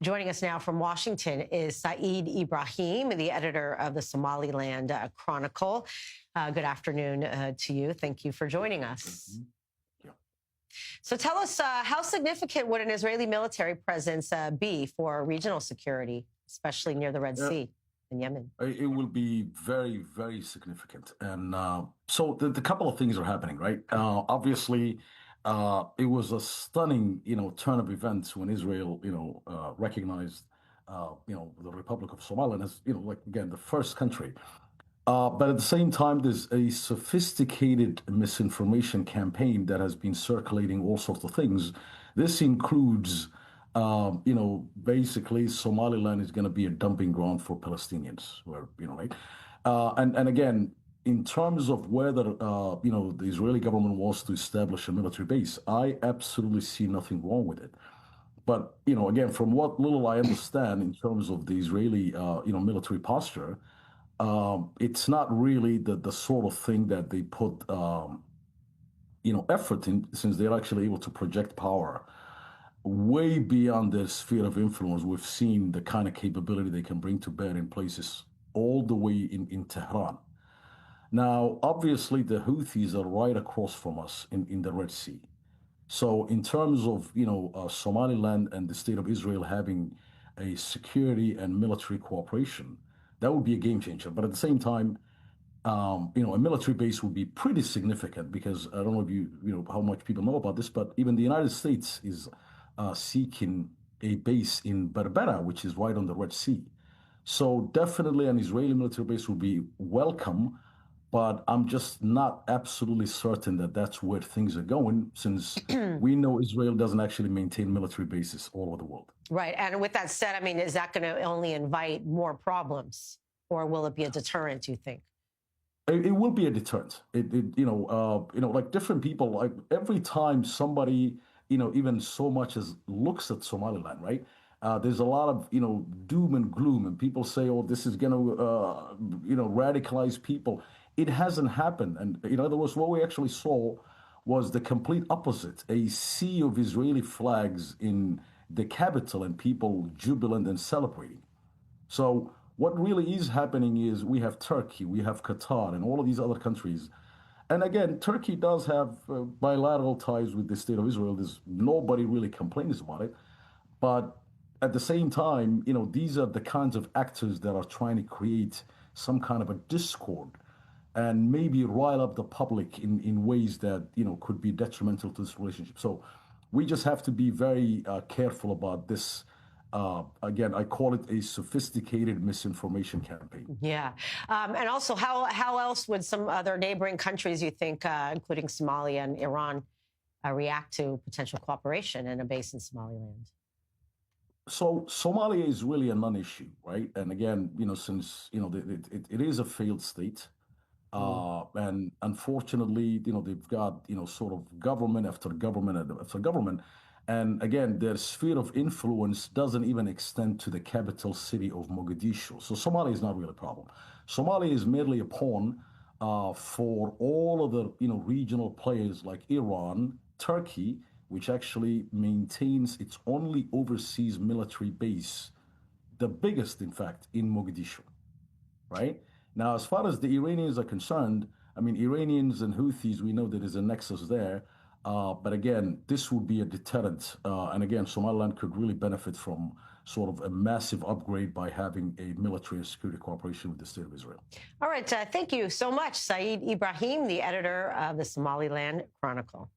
Joining us now from Washington is Saeed Ibrahim, the editor of the Somaliland Chronicle. Good afternoon to you. Thank you for joining us. Yeah. So tell us, how significant would an Israeli military presence be for regional security, especially near the Red Sea in Yemen? It will be very, very significant. And so the couple of things are happening, right? Obviously, it was a stunning, turn of events when Israel, recognized, the Republic of Somaliland as, like, again, the first country. But at the same time, there's a sophisticated misinformation campaign that has been circulating all sorts of things. This includes, basically Somaliland is going to be a dumping ground for Palestinians, where, right? And again, in terms of whether, the Israeli government wants to establish a military base, I absolutely see nothing wrong with it. But, again, from what little I understand in terms of the Israeli, military posture, it's not really the sort of thing that they put, effort in, since they're actually able to project power way beyond their sphere of influence. We've seen the kind of capability they can bring to bear in places all the way in Tehran. Now, obviously, the Houthis are right across from us in the Red Sea. So in terms of, Somaliland and the state of Israel having a security and military cooperation, that would be a game changer. But at the same time, a military base would be pretty significant because I don't know if how much people know about this, but even the United States is seeking a base in Berbera, which is right on the Red Sea. So definitely an Israeli military base would be welcome, but I'm just not absolutely certain that that's where things are going, since we know Israel doesn't actually maintain military bases all over the world. Right. And with that said, I mean, is that going to only invite more problems, or will it be a deterrent, do you think? It will be a deterrent. Like different people, like every time somebody, even so much as looks at Somaliland, right? There's a lot of, doom and gloom, and people say, oh, this is going to, radicalize people. It hasn't happened. And in other words, what we actually saw was the complete opposite, a sea of Israeli flags in the capital and people jubilant and celebrating. So what really is happening is we have Turkey, we have Qatar, and all of these other countries. And again, Turkey does have bilateral ties with the state of Israel. There's nobody really complains about it. But at the same time, these are the kinds of actors that are trying to create some kind of a discord and maybe rile up the public in ways that, could be detrimental to this relationship. So we just have to be very careful about this. Again, I call it a sophisticated misinformation campaign. Yeah. And also, how else would some other neighboring countries, you think, including Somalia and Iran, react to potential cooperation in a base in Somaliland? So Somalia is really a non-issue, right? And again, since it is a failed state, and unfortunately, they've got sort of government after government after government, and again, their sphere of influence doesn't even extend to the capital city of Mogadishu. So Somalia is not really a problem. Somalia is merely a pawn for all of the regional players like Iran, Turkey, which actually maintains its only overseas military base, the biggest, in fact, in Mogadishu, right? Now, as far as the Iranians are concerned, I mean, Iranians and Houthis, we know there is a nexus there. But again, this would be a deterrent. And again, Somaliland could really benefit from sort of a massive upgrade by having a military and security cooperation with the state of Israel. All right. Thank you so much, Saeed Ibrahim, the editor of the Somaliland Chronicle.